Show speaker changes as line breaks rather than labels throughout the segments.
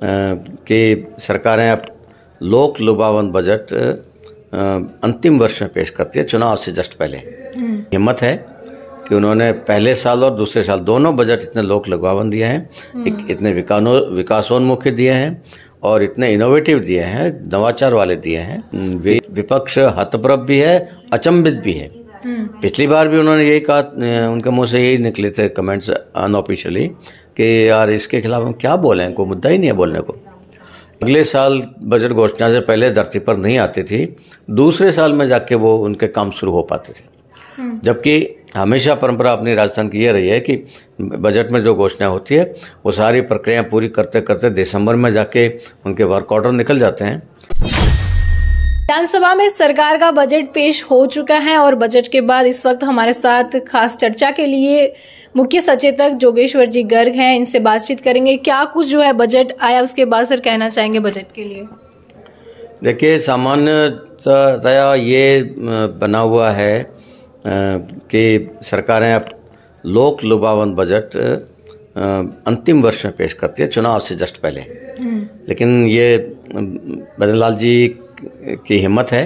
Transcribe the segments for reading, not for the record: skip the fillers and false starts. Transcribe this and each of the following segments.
कि सरकारें अब लोक लुभावन बजट अंतिम वर्ष में पेश करती है, चुनाव से जस्ट पहले। हिम्मत है कि उन्होंने पहले साल और दूसरे साल दोनों बजट इतने लोक लुभावन दिए हैं, इतने विकासोन्मुखी दिए हैं और इतने इनोवेटिव दिए हैं, नवाचार वाले दिए हैं। विपक्ष हतप्रभ भी है, अचंभित भी है। पिछली बार भी उन्होंने यही कहा, उनके मुंह से यही निकले थे कमेंट्स अनऑफिशियली कि यार इसके खिलाफ हम क्या बोलें, कोई मुद्दा ही नहीं है बोलने को। अगले साल बजट घोषणा से पहले धरती पर नहीं आती थी, दूसरे साल में जाके वो उनके काम शुरू हो पाते थे। जबकि हमेशा परंपरा अपनी राजस्थान की ये रही है कि बजट में जो घोषणा होती है वो सारी प्रक्रिया पूरी करते करते दिसंबर में जाके उनके वर्क ऑर्डर निकल जाते हैं।
विधानसभा में सरकार का बजट पेश हो चुका है और बजट के बाद इस वक्त हमारे साथ खास चर्चा के लिए मुख्य सचेतक जोगेश्वर जी गर्ग हैं। इनसे बातचीत करेंगे। क्या कुछ जो है बजट आया उसके बाद सर कहना चाहेंगे बजट के लिए?
देखिए, सामान्यतया ये बना हुआ है कि सरकारें अब लोक लुभावन बजट अंतिम वर्ष में पेश करती है, चुनाव से जस्ट पहले। लेकिन ये बद्रीलाल जी की हिम्मत है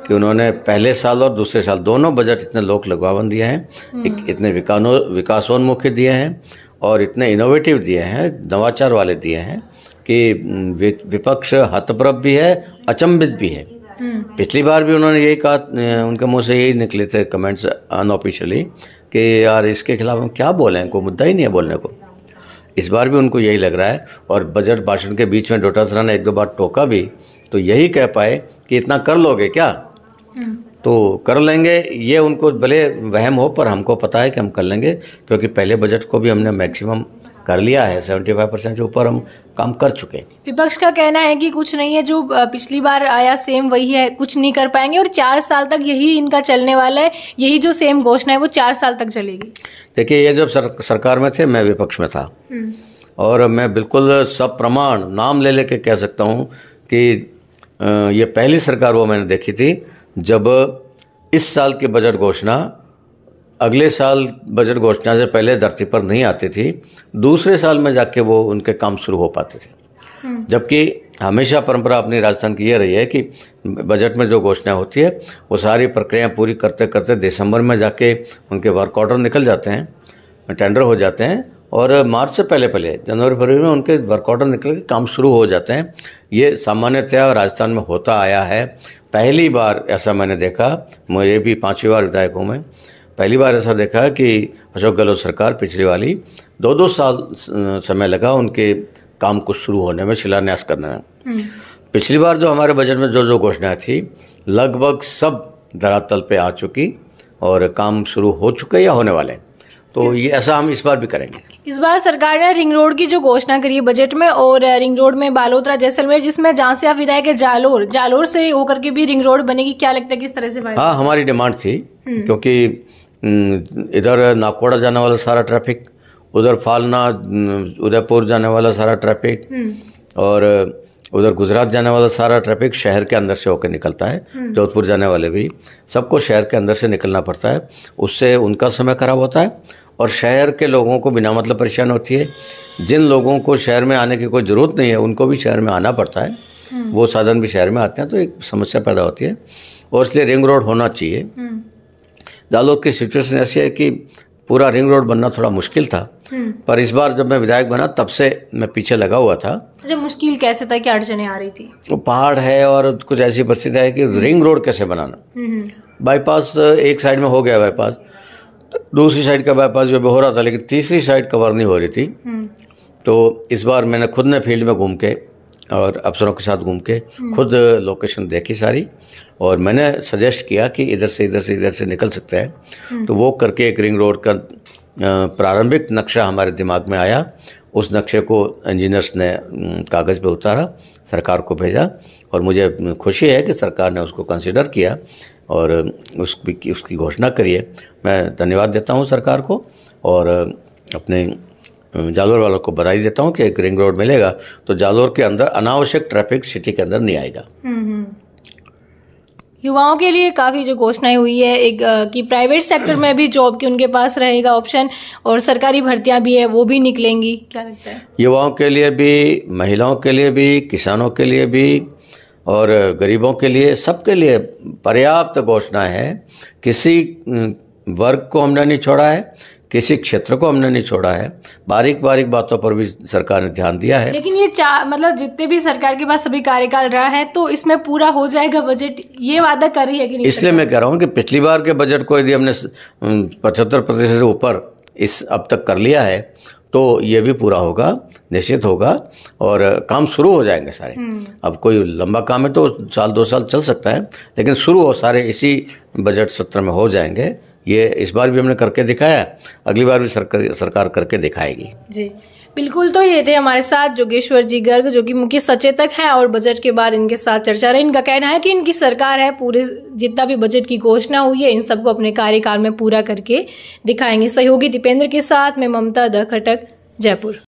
कि उन्होंने पहले साल और दूसरे साल दोनों बजट इतने लोक लुभावन दिए हैं, इतने विकासोन्मुखी दिए हैं और इतने इनोवेटिव दिए हैं, नवाचार वाले दिए हैं कि विपक्ष हतप्रभ भी है, अचंभित भी है। पिछली बार भी उन्होंने यही कहा, उनके मुंह से यही निकले थे कमेंट्स अनऑफिशियली कि यार इसके खिलाफ हम क्या बोलें, कोई मुद्दा ही नहीं है बोलने को। इस बार भी उनको यही लग रहा है और बजट भाषण के बीच में डोटासरा ने एक दो बार टोका भी तो यही कह पाए कि इतना कर लोगे क्या, तो कर लेंगे। ये उनको भले वहम हो पर हमको पता है कि हम कर लेंगे, क्योंकि पहले बजट को भी हमने मैक्सिमम कर लिया है, 75% से ऊपर हम काम कर चुके हैं।
विपक्ष का कहना है कि कुछ नहीं है, जो पिछली बार आया सेम वही है, कुछ नहीं कर पाएंगे और 4 साल तक यही इनका चलने वाला है, यही जो सेम घोषणा है वो 4 साल तक चलेगी।
देखिए, ये जब सरकार में थे मैं विपक्ष में था और मैं बिल्कुल सब प्रमाण नाम ले लेके कह सकता हूँ कि ये पहली सरकार वो मैंने देखी थी जब इस साल की बजट घोषणा अगले साल बजट घोषणा से पहले धरती पर नहीं आती थी, दूसरे साल में जाके वो उनके काम शुरू हो पाते थे। जबकि हमेशा परंपरा अपनी राजस्थान की ये रही है कि बजट में जो घोषणा होती है वो सारी प्रक्रिया पूरी करते करते दिसंबर में जाके उनके वर्क ऑर्डर निकल जाते हैं, टेंडर हो जाते हैं और मार्च से पहले जनवरी फरवरी में उनके वर्क ऑर्डर निकल के काम शुरू हो जाते हैं। ये सामान्यतया राजस्थान में होता आया है। पहली बार ऐसा मैंने देखा, मुझे भी 5वीं बार विधायक हूँ मैं, पहली बार ऐसा देखा कि अशोक गहलोत सरकार पिछली वाली 2-2 साल समय लगा उनके काम को शुरू होने में, शिलान्यास करने में। पिछली बार जो हमारे बजट में जो घोषणा थी लगभग सब धरातल पे आ चुकी और काम शुरू हो चुके या होने वाले, तो ये ऐसा हम इस बार भी करेंगे।
इस बार सरकार ने रिंग रोड की जो घोषणा करी है बजट में, और रिंग रोड में बालोतरा जैसलमेर, जिसमें जहाँ से आप विधायक है जालोर से होकर के भी रिंग रोड बनेगी, क्या लगता है किस तरह से?
हाँ, हमारी डिमांड थी, क्योंकि इधर नाकोड़ा जाने वाला सारा ट्रैफिक, उधर फालना उदयपुर जाने वाला सारा ट्रैफिक और उधर गुजरात जाने वाला सारा ट्रैफिक शहर के अंदर से होकर निकलता है। जोधपुर जाने वाले भी सबको शहर के अंदर से निकलना पड़ता है, उससे उनका समय खराब होता है और शहर के लोगों को बिना मतलब परेशान होती है। जिन लोगों को शहर में आने की कोई ज़रूरत नहीं है उनको भी शहर में आना पड़ता है, वो साधन भी शहर में आते हैं, तो एक समस्या पैदा होती है और इसलिए रिंग रोड होना चाहिए। जालोर की सिचुएशन ऐसी है कि पूरा रिंग रोड बनना थोड़ा मुश्किल था, पर इस बार जब मैं विधायक बना तब से मैं पीछे लगा हुआ था।
अच्छा, मुश्किल कैसे था, क्या अड़चने आ रही थी?
वो पहाड़ है और कुछ ऐसी परिस्थिति है कि रिंग रोड कैसे बनाना। बाईपास एक साइड में हो गया बाईपास, दूसरी साइड का बाईपास भी हो रहा था, लेकिन तीसरी साइड कवर नहीं हो रही थी। तो इस बार मैंने खुद ने फील्ड में घूम के और अफसरों के साथ घूम के खुद लोकेशन देखी सारी, और मैंने सजेस्ट किया कि इधर से निकल सकते हैं। तो वो करके एक रिंग रोड का प्रारंभिक नक्शा हमारे दिमाग में आया। उस नक्शे को इंजीनियर्स ने कागज़ पे उतारा, सरकार को भेजा और मुझे खुशी है कि सरकार ने उसको कंसिडर किया और उसकी घोषणा करी है। मैं धन्यवाद देता हूँ सरकार को और अपने जालोर वालों को बधाई देता हूँ कि एक रिंग रोड मिलेगा तो जालोर के अंदर अनावश्यक ट्रैफिक सिटी के अंदर नहीं आएगा।
युवाओं के लिए काफ़ी जो घोषणाएं हुई है एक कि प्राइवेट सेक्टर में भी जॉब की उनके पास रहेगा ऑप्शन, और सरकारी भर्तियां भी है वो भी निकलेंगी, क्या लगता है?
युवाओं के लिए भी, महिलाओं के लिए भी, किसानों के लिए भी और गरीबों के लिए, सबके लिए पर्याप्त घोषणा है। किसी वर्ग को हमने नहीं छोड़ा है, किसी क्षेत्र को हमने नहीं छोड़ा है। बारीक बारीक बातों पर भी सरकार ने ध्यान दिया है।
लेकिन ये मतलब जितने भी सरकार के पास सभी कार्यकाल रहा है तो इसमें पूरा हो जाएगा बजट, ये वादा कर रही है कि नहीं?
इसलिए मैं कह रहा हूँ कि पिछली बार के बजट को यदि हमने 75% से ऊपर इस अब तक कर लिया है तो ये भी पूरा होगा, निश्चित होगा, और काम शुरू हो जाएंगे सारे। अब कोई लंबा काम है तो साल 2 साल चल सकता है, लेकिन शुरू हो सारे इसी बजट सत्र में हो जाएंगे। ये इस बार भी हमने करके दिखाया, अगली बार भी सरकार करके दिखाएगी।
जी बिल्कुल। तो ये थे हमारे साथ जोगेश्वर जी गर्ग, जो कि मुख्य सचेतक हैं, और बजट के बाद इनके साथ चर्चा रही। इनका कहना है कि इनकी सरकार है पूरे जितना भी बजट की घोषणा हुई है इन सबको अपने कार्यकाल में पूरा करके दिखाएंगे। सहयोगी दीपेंद्र के साथ मैं ममता द खटक, जयपुर।